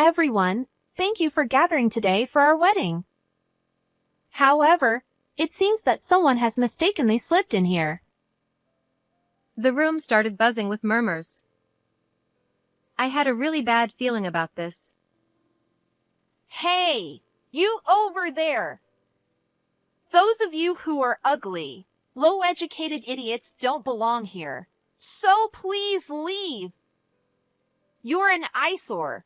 everyone. Thank you for gathering today for our wedding. However, it seems that someone has mistakenly slipped in here. The room started buzzing with murmurs. I had a really bad feeling about this. Hey, you over there! Those of you who are ugly, low-educated idiots don't belong here. So please leave. You're an eyesore.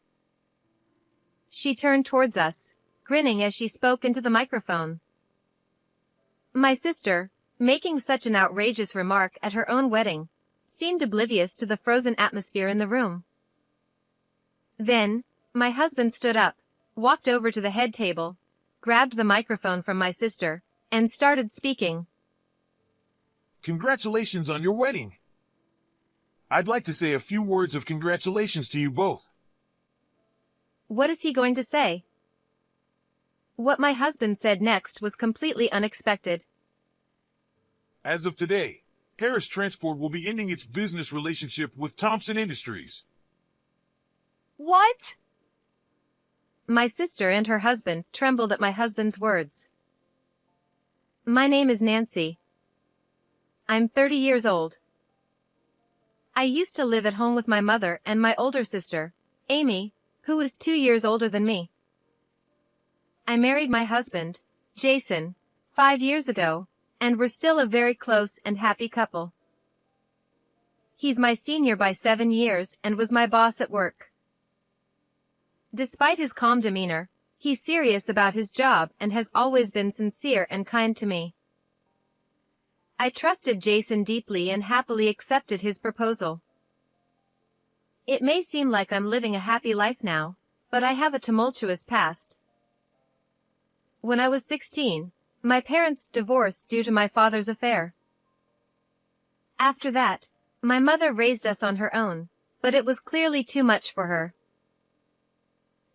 She turned towards us, grinning as she spoke into the microphone. My sister, making such an outrageous remark at her own wedding, seemed oblivious to the frozen atmosphere in the room. Then, my husband stood up, walked over to the head table, grabbed the microphone from my sister, and started speaking. Congratulations on your wedding. I'd like to say a few words of congratulations to you both. What is he going to say? What my husband said next was completely unexpected. As of today, Harris Transport will be ending its business relationship with Thompson Industries. What? My sister and her husband trembled at my husband's words. My name is Nancy. I'm 30 years old. I used to live at home with my mother and my older sister, Amy, who is 2 years older than me. I married my husband, Jason, 5 years ago, and we're still a very close and happy couple. He's my senior by 7 years and was my boss at work. Despite his calm demeanor, he's serious about his job and has always been sincere and kind to me. I trusted Jason deeply and happily accepted his proposal. It may seem like I'm living a happy life now, but I have a tumultuous past. When I was 16, my parents divorced due to my father's affair. After that, my mother raised us on her own, but it was clearly too much for her.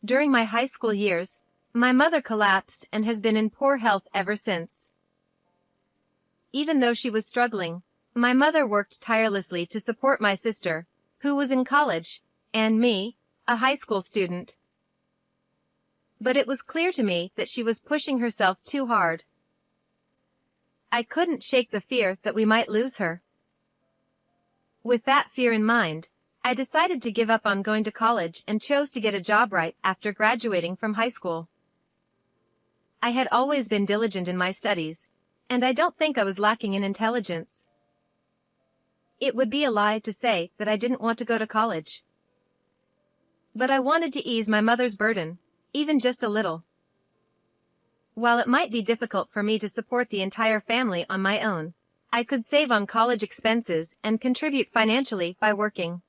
During my high school years, my mother collapsed and has been in poor health ever since. Even though she was struggling, my mother worked tirelessly to support my sister, who was in college, and me, a high school student. But it was clear to me that she was pushing herself too hard. I couldn't shake the fear that we might lose her. With that fear in mind, I decided to give up on going to college and chose to get a job right after graduating from high school. I had always been diligent in my studies, and I don't think I was lacking in intelligence. It would be a lie to say that I didn't want to go to college. But I wanted to ease my mother's burden, even just a little. While it might be difficult for me to support the entire family on my own, I could save on college expenses and contribute financially by working.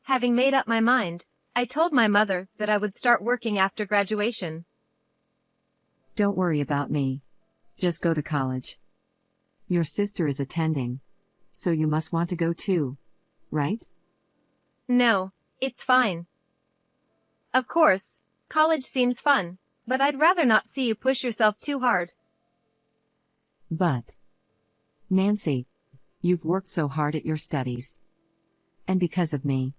Having made up my mind, I told my mother that I would start working after graduation. Don't worry about me. Just go to college. Your sister is attending, so you must want to go too, right? No, it's fine. Of course, college seems fun, but I'd rather not see you push yourself too hard. But, Nancy, you've worked so hard at your studies. And because of me.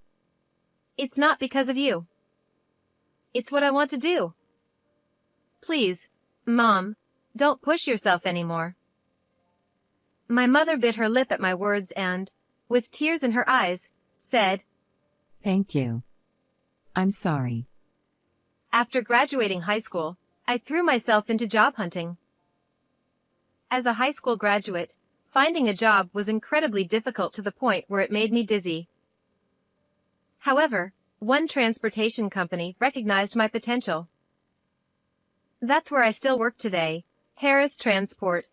It's not because of you. It's what I want to do. Please, Mom, don't push yourself anymore. My mother bit her lip at my words and, with tears in her eyes, said, Thank you. I'm sorry. After graduating high school, I threw myself into job hunting. As a high school graduate, finding a job was incredibly difficult to the point where it made me dizzy. However, one transportation company recognized my potential. That's where I still work today, Harris Transport.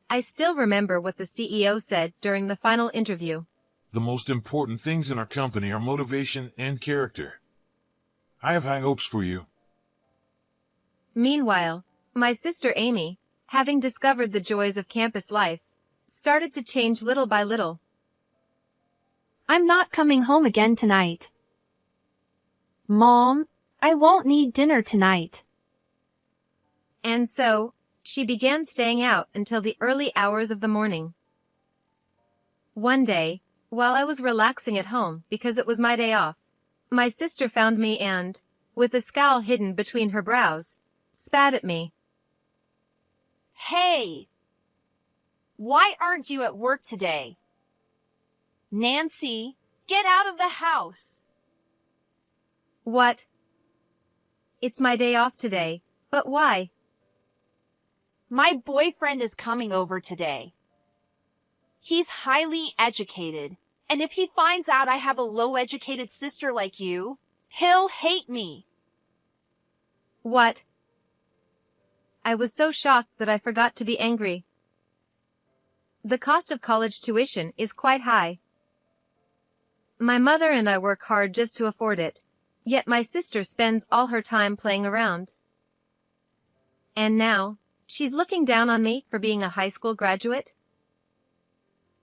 I still remember what the CEO said during the final interview. The most important things in our company are motivation and character. I have high hopes for you. Meanwhile, my sister Amy, having discovered the joys of campus life, started to change little by little. I'm not coming home again tonight. Mom, I won't need dinner tonight. And so, she began staying out until the early hours of the morning. One day, while I was relaxing at home because it was my day off, my sister found me and, with a scowl hidden between her brows, spat at me. Hey! Why aren't you at work today? Nancy, get out of the house! What? It's my day off today, but why? My boyfriend is coming over today. He's highly educated, and if he finds out I have a low-educated sister like you, he'll hate me. What? I was so shocked that I forgot to be angry. The cost of college tuition is quite high. My mother and I work hard just to afford it, yet my sister spends all her time playing around. And now, she's looking down on me for being a high school graduate?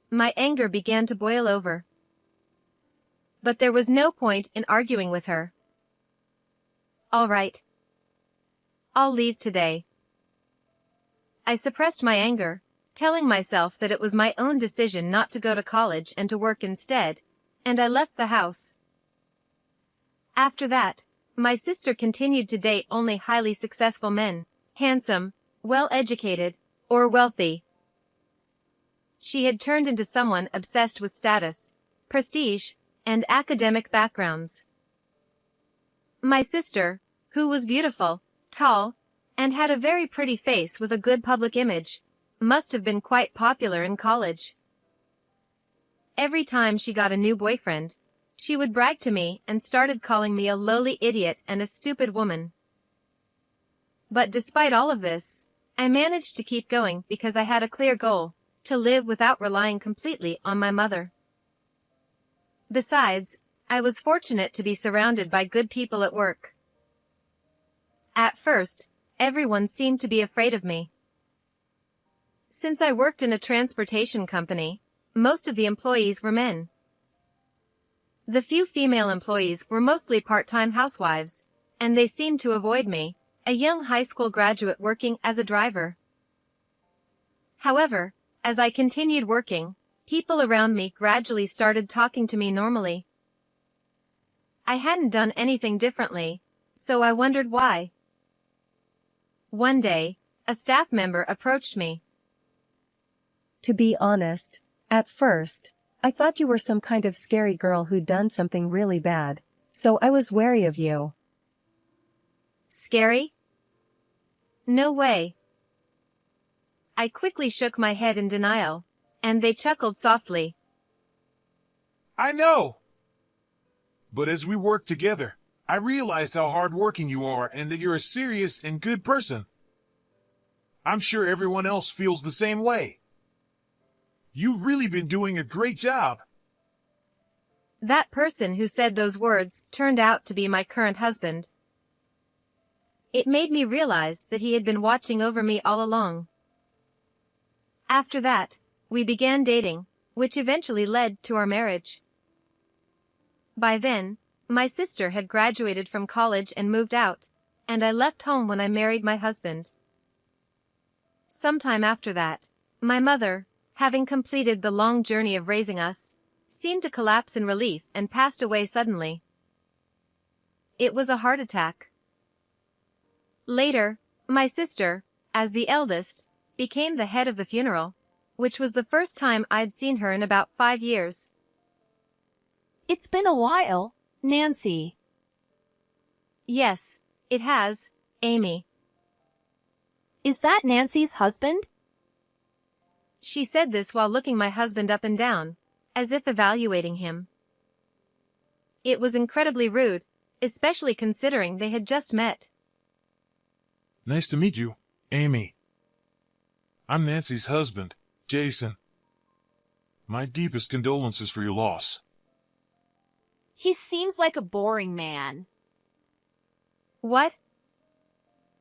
My anger began to boil over. But there was no point in arguing with her. All right. I'll leave today. I suppressed my anger, telling myself that it was my own decision not to go to college and to work instead, and I left the house. After that, my sister continued to date only highly successful men, handsome, well-educated, or wealthy. She had turned into someone obsessed with status, prestige, and academic backgrounds. My sister, who was beautiful, tall, and had a very pretty face with a good public image, must have been quite popular in college. Every time she got a new boyfriend, she would brag to me and started calling me a lowly idiot and a stupid woman. But despite all of this, I managed to keep going because I had a clear goal: to live without relying completely on my mother. Besides, I was fortunate to be surrounded by good people at work. At first, everyone seemed to be afraid of me. Since I worked in a transportation company, most of the employees were men. The few female employees were mostly part-time housewives, and they seemed to avoid me, a young high school graduate working as a driver. However, as I continued working, people around me gradually started talking to me normally. I hadn't done anything differently, so I wondered why. One day, a staff member approached me. To be honest, at first, I thought you were some kind of scary girl who'd done something really bad, so I was wary of you. Scary? No way. I quickly shook my head in denial, and they chuckled softly. I know. But as we worked together, I realized how hardworking you are and that you're a serious and good person. I'm sure everyone else feels the same way. You've really been doing a great job. That person who said those words turned out to be my current husband. It made me realize that he had been watching over me all along. After that, we began dating, which eventually led to our marriage. By then, my sister had graduated from college and moved out, and I left home when I married my husband. Sometime after that, my mother, having completed the long journey of raising us, seemed to collapse in relief and passed away suddenly. It was a heart attack. Later, my sister, as the eldest, became the head of the funeral, which was the first time I'd seen her in about 5 years. It's been a while, Nancy. Yes, it has, Amy. Is that Nancy's husband? She said this while looking my husband up and down, as if evaluating him. It was incredibly rude, especially considering they had just met. Nice to meet you, Amy. I'm Nancy's husband, Jason. My deepest condolences for your loss. He seems like a boring man. What?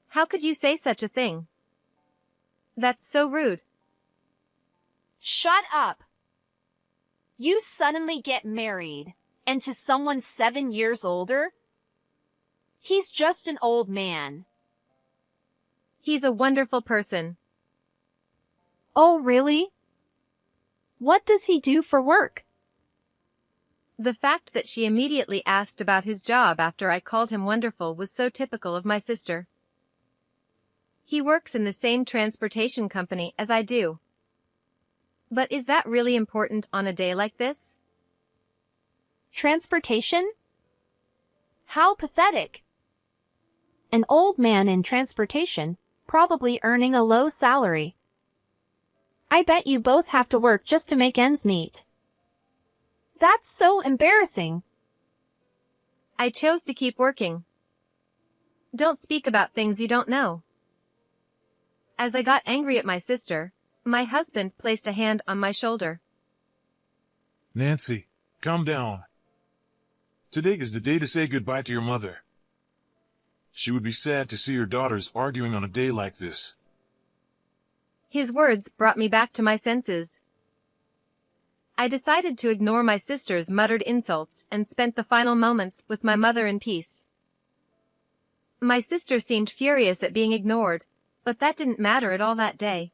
How could you say such a thing? That's so rude. Shut up. You suddenly get married, and to someone 7 years older? He's just an old man. He's a wonderful person. Oh, really? What does he do for work? The fact that she immediately asked about his job after I called him wonderful was so typical of my sister. He works in the same transportation company as I do. But is that really important on a day like this? Transportation? How pathetic. An old man in transportation, probably earning a low salary. I bet you both have to work just to make ends meet. That's so embarrassing. I chose to keep working. Don't speak about things you don't know. As I got angry at my sister, my husband placed a hand on my shoulder. Nancy, calm down. Today is the day to say goodbye to your mother. She would be sad to see her daughters arguing on a day like this. His words brought me back to my senses. I decided to ignore my sister's muttered insults and spent the final moments with my mother in peace. My sister seemed furious at being ignored, but that didn't matter at all that day.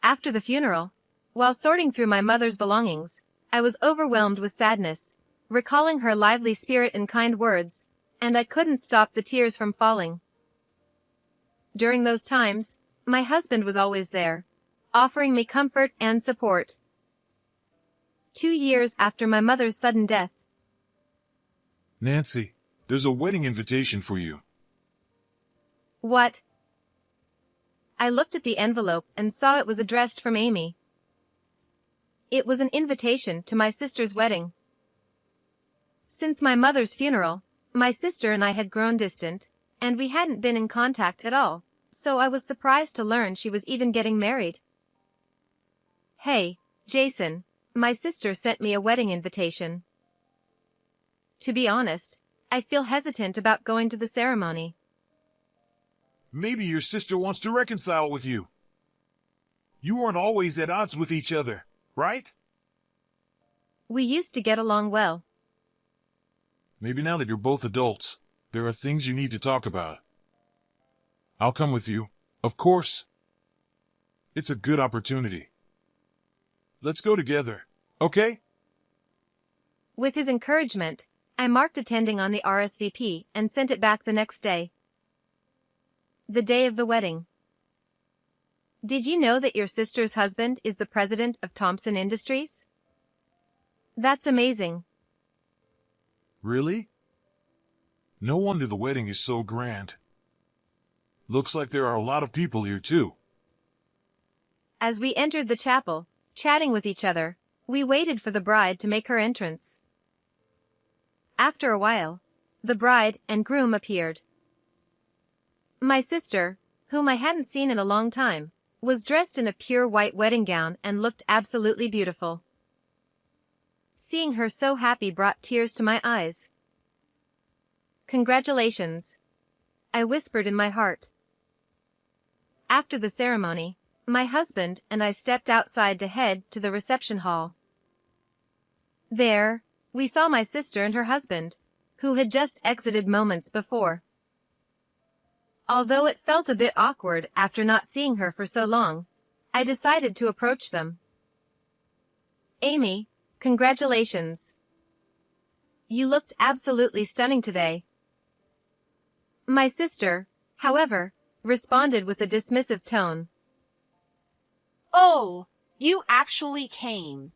After the funeral, while sorting through my mother's belongings, I was overwhelmed with sadness, recalling her lively spirit and kind words, and I couldn't stop the tears from falling. During those times, my husband was always there, offering me comfort and support. 2 years after my mother's sudden death. Nancy, there's a wedding invitation for you. What? I looked at the envelope and saw it was addressed from Amy. It was an invitation to my sister's wedding. Since my mother's funeral, my sister and I had grown distant, and we hadn't been in contact at all, so I was surprised to learn she was even getting married. Hey, Jason, my sister sent me a wedding invitation. To be honest, I feel hesitant about going to the ceremony. Maybe your sister wants to reconcile with you. You aren't always at odds with each other, right? We used to get along well. Maybe now that you're both adults, there are things you need to talk about. I'll come with you, of course. It's a good opportunity. Let's go together, okay? With his encouragement, I marked attending on the RSVP and sent it back the next day. The day of the wedding. Did you know that your sister's husband is the president of Thompson Industries? That's amazing. Really? No wonder the wedding is so grand. Looks like there are a lot of people here too. As we entered the chapel, chatting with each other, we waited for the bride to make her entrance. After a while, the bride and groom appeared. My sister, whom I hadn't seen in a long time, was dressed in a pure white wedding gown and looked absolutely beautiful. Seeing her so happy brought tears to my eyes. Congratulations, I whispered in my heart. After the ceremony, my husband and I stepped outside to head to the reception hall. There, we saw my sister and her husband, who had just exited moments before. Although it felt a bit awkward after not seeing her for so long, I decided to approach them. Amy, congratulations. You looked absolutely stunning today. My sister, however, responded with a dismissive tone. Oh, you actually came.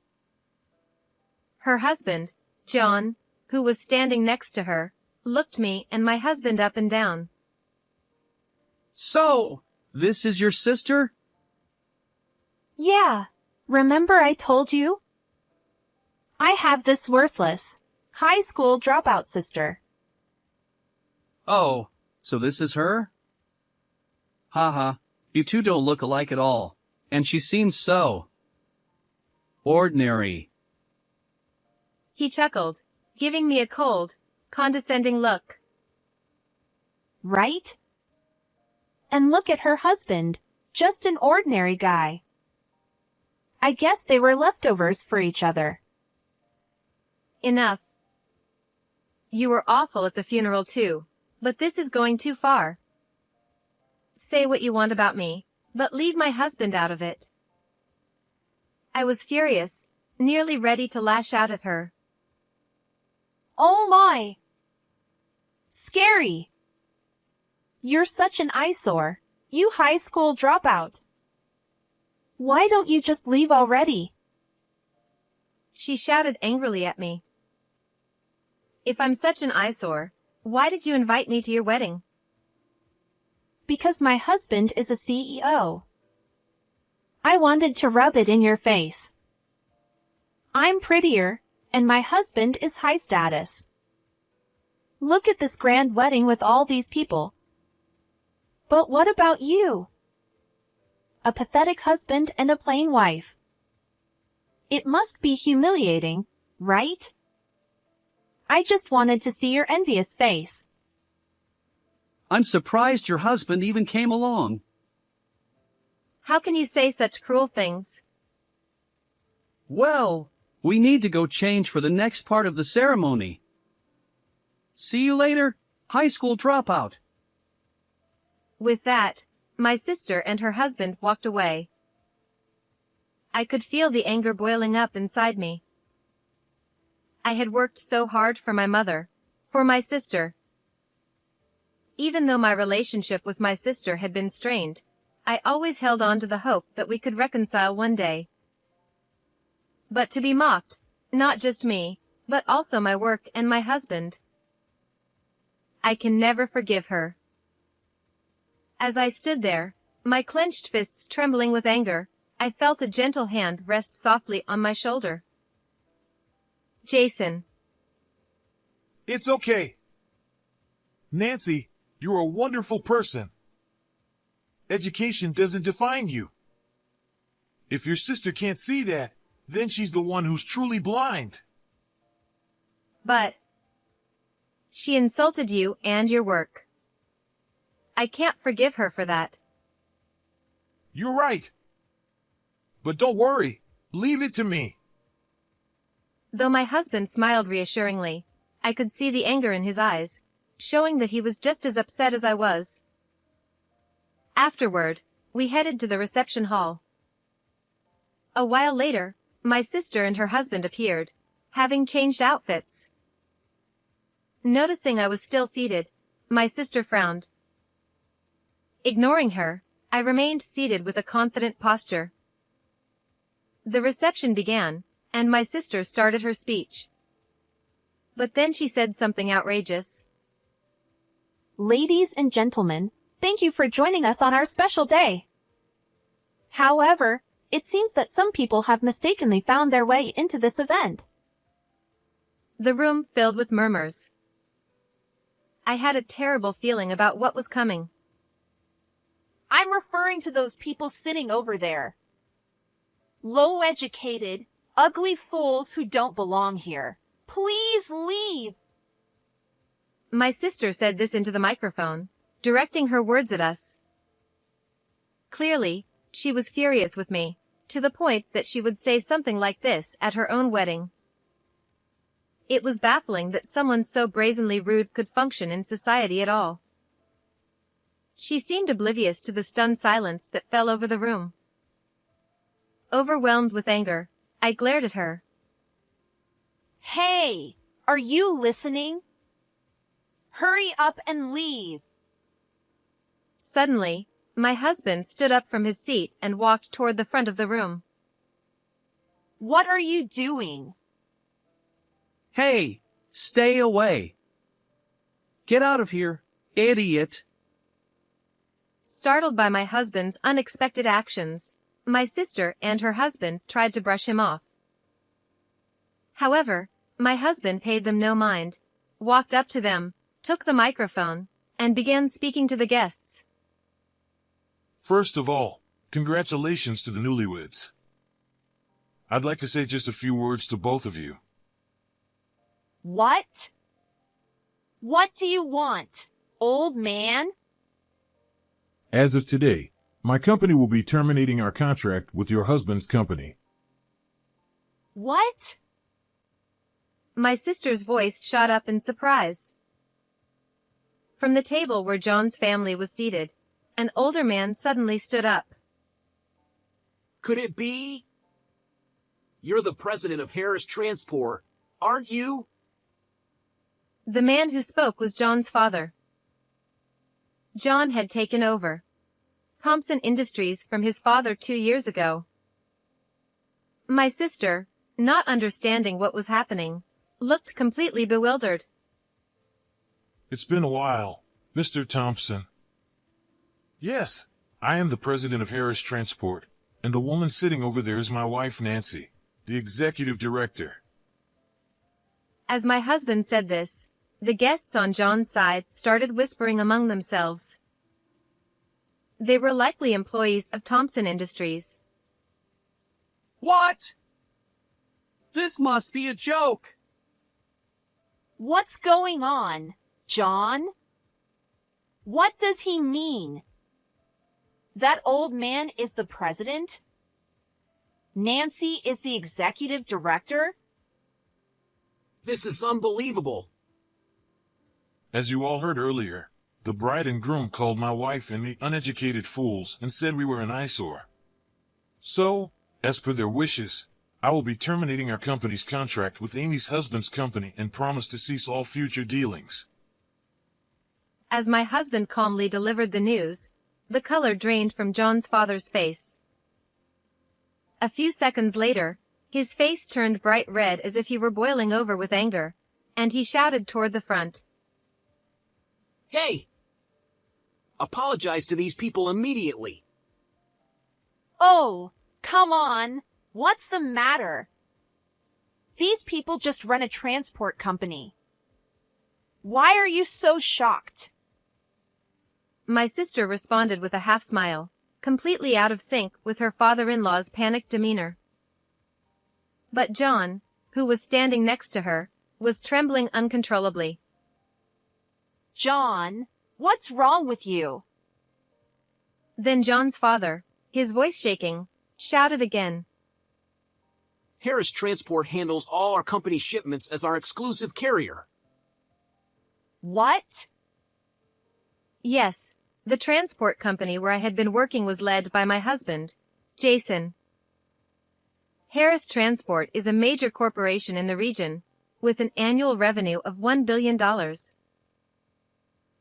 Her husband, John, who was standing next to her, looked me and my husband up and down. So, this is your sister? Yeah, remember I told you? I have this worthless, high school dropout sister. Oh, so this is her? Haha, you two don't look alike at all, and she seems so ordinary. He chuckled, giving me a cold, condescending look. Right? And look at her husband, just an ordinary guy. I guess they were leftovers for each other. Enough. You were awful at the funeral too, but this is going too far. Say what you want about me, but leave my husband out of it. I was furious, nearly ready to lash out at her, Oh my! Scary! You're such an eyesore, you high school dropout. Why don't you just leave already? She shouted angrily at me. If I'm such an eyesore, why did you invite me to your wedding? Because my husband is a CEO. I wanted to rub it in your face. I'm prettier, and my husband is high status. Look at this grand wedding with all these people. But what about you? A pathetic husband and a plain wife. It must be humiliating, right? I just wanted to see your envious face. I'm surprised your husband even came along. How can you say such cruel things? Well, we need to go change for the next part of the ceremony. See you later, high school dropout. With that, my sister and her husband walked away. I could feel the anger boiling up inside me. I had worked so hard for my mother, for my sister. Even though my relationship with my sister had been strained, I always held on to the hope that we could reconcile one day. But to be mocked, not just me, but also my work and my husband. I can never forgive her. As I stood there, my clenched fists trembling with anger, I felt a gentle hand rest softly on my shoulder. Jason. It's okay. Nancy, you're a wonderful person. Education doesn't define you. If your sister can't see that, then she's the one who's truly blind. But she insulted you and your work. I can't forgive her for that. You're right. But don't worry. Leave it to me. Though my husband smiled reassuringly, I could see the anger in his eyes, showing that he was just as upset as I was. Afterward, we headed to the reception hall. A while later, my sister and her husband appeared, having changed outfits. Noticing I was still seated, my sister frowned. Ignoring her, I remained seated with a confident posture. The reception began, and my sister started her speech. But then she said something outrageous. Ladies and gentlemen, thank you for joining us on our special day. However, it seems that some people have mistakenly found their way into this event. The room filled with murmurs. I had a terrible feeling about what was coming. I'm referring to those people sitting over there. Low-educated, ugly fools who don't belong here. Please leave. My sister said this into the microphone, directing her words at us. Clearly, she was furious with me, to the point that she would say something like this at her own wedding. It was baffling that someone so brazenly rude could function in society at all. She seemed oblivious to the stunned silence that fell over the room. Overwhelmed with anger, I glared at her. Hey, are you listening? Hurry up and leave. Suddenly, my husband stood up from his seat and walked toward the front of the room. What are you doing? Hey, stay away. Get out of here, idiot. Startled by my husband's unexpected actions, my sister and her husband tried to brush him off. However, my husband paid them no mind, walked up to them, took the microphone, and began speaking to the guests. First of all, congratulations to the newlyweds. I'd like to say just a few words to both of you. What? What do you want, old man? As of today, my company will be terminating our contract with your husband's company. What? My sister's voice shot up in surprise. From the table where John's family was seated, an older man suddenly stood up. Could it be? You're the president of Harris Transport, aren't you? The man who spoke was John's father. John had taken over Thompson Industries from his father 2 years ago. My sister, not understanding what was happening, looked completely bewildered. It's been a while, Mr. Thompson. Yes, I am the president of Harris Transport, and the woman sitting over there is my wife Nancy, the executive director. As my husband said this, the guests on John's side started whispering among themselves. They were likely employees of Thompson Industries. What? This must be a joke. What's going on, John? What does he mean? That old man is the president? Nancy is the executive director? This is unbelievable. As you all heard earlier, the bride and groom called my wife and me uneducated fools and said we were an eyesore. So, as per their wishes, I will be terminating our company's contract with Amy's husband's company and promise to cease all future dealings. As my husband calmly delivered the news, the color drained from John's father's face. A few seconds later, his face turned bright red as if he were boiling over with anger, and he shouted toward the front. Hey! Apologize to these people immediately. Oh, come on. What's the matter? These people just run a transport company. Why are you so shocked? My sister responded with a half smile, completely out of sync with her father-in-law's panicked demeanor. But John, who was standing next to her, was trembling uncontrollably. John, what's wrong with you? Then John's father, his voice shaking, shouted again. Harris Transport handles all our company's shipments as our exclusive carrier. What? Yes, the transport company where I had been working was led by my husband, Jason. Harris Transport is a major corporation in the region, with an annual revenue of $1 billion.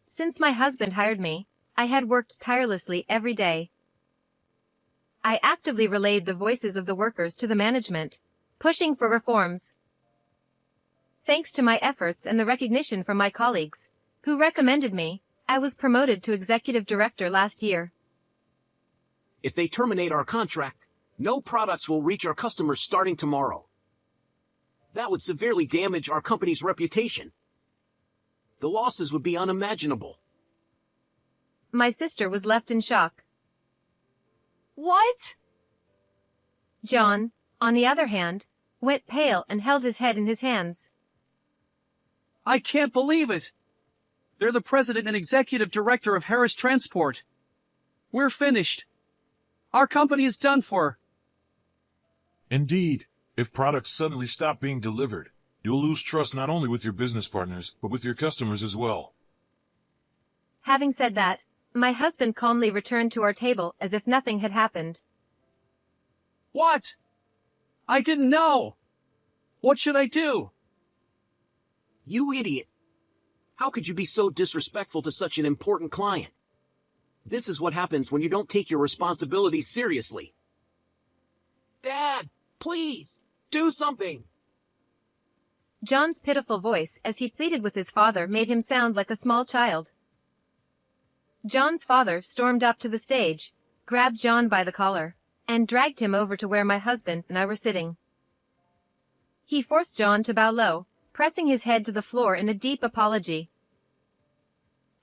Since my husband hired me, I had worked tirelessly every day. I actively relayed the voices of the workers to the management, pushing for reforms. Thanks to my efforts and the recognition from my colleagues, who recommended me, I was promoted to executive director last year. If they terminate our contract, no products will reach our customers starting tomorrow. That would severely damage our company's reputation. The losses would be unimaginable. My sister was left in shock. What? John, on the other hand, went pale and held his head in his hands. I can't believe it. They're the president and executive director of Harris Transport. We're finished. Our company is done for. Indeed, if products suddenly stop being delivered, you'll lose trust not only with your business partners, but with your customers as well. Having said that, my husband calmly returned to our table as if nothing had happened. What? I didn't know. What should I do? You idiot. How could you be so disrespectful to such an important client? This is what happens when you don't take your responsibilities seriously. Dad, please, do something. John's pitiful voice as he pleaded with his father made him sound like a small child. John's father stormed up to the stage, grabbed John by the collar, and dragged him over to where my husband and I were sitting. He forced John to bow low, pressing his head to the floor in a deep apology.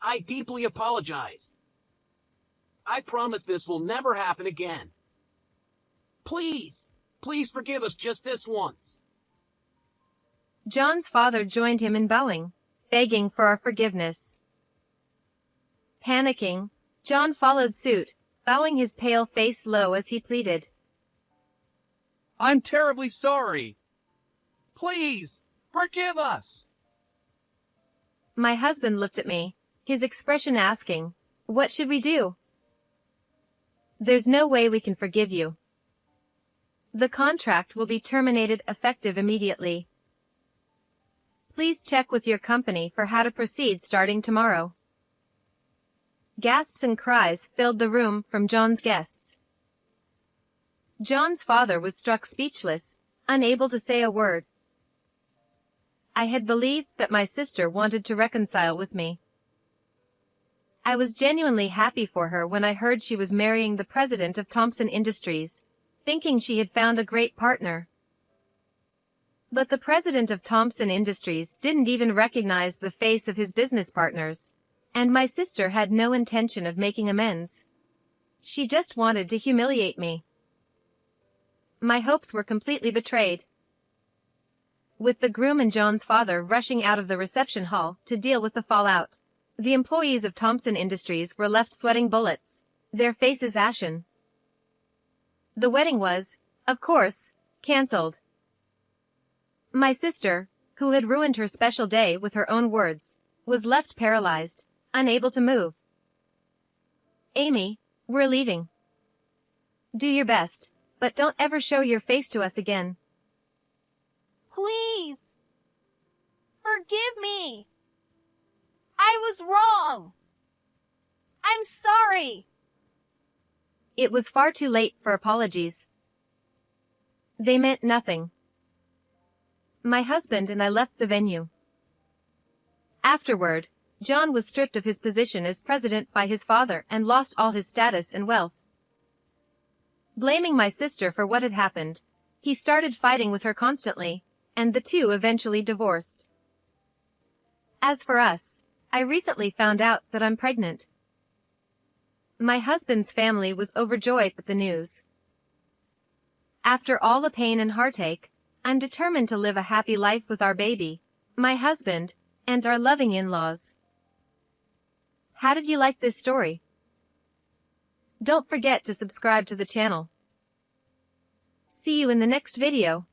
I deeply apologize. I promise this will never happen again. Please, please forgive us just this once. John's father joined him in bowing, begging for our forgiveness. Panicking, John followed suit, bowing his pale face low as he pleaded. I'm terribly sorry. Please, forgive us. My husband looked at me, his expression asking, "What should we do?" "There's no way we can forgive you. The contract will be terminated effective immediately. Please check with your company for how to proceed starting tomorrow. Gasps and cries filled the room from John's guests. John's father was struck speechless, unable to say a word. I had believed that my sister wanted to reconcile with me. I was genuinely happy for her when I heard she was marrying the president of Thompson Industries, thinking she had found a great partner. But the president of Thompson Industries didn't even recognize the face of his business partners, and my sister had no intention of making amends. She just wanted to humiliate me. My hopes were completely betrayed. With the groom and John's father rushing out of the reception hall to deal with the fallout, the employees of Thompson Industries were left sweating bullets, their faces ashen. The wedding was, of course, cancelled. My sister, who had ruined her special day with her own words, was left paralyzed, unable to move. Amy, we're leaving. Do your best, but don't ever show your face to us again. Please. Forgive me. I was wrong. I'm sorry. It was far too late for apologies. They meant nothing. My husband and I left the venue. Afterward, John was stripped of his position as president by his father and lost all his status and wealth. Blaming my sister for what had happened, he started fighting with her constantly, and the two eventually divorced. As for us, I recently found out that I'm pregnant. My husband's family was overjoyed at the news. After all the pain and heartache, I'm determined to live a happy life with our baby, my husband, and our loving in-laws. How did you like this story? Don't forget to subscribe to the channel. See you in the next video.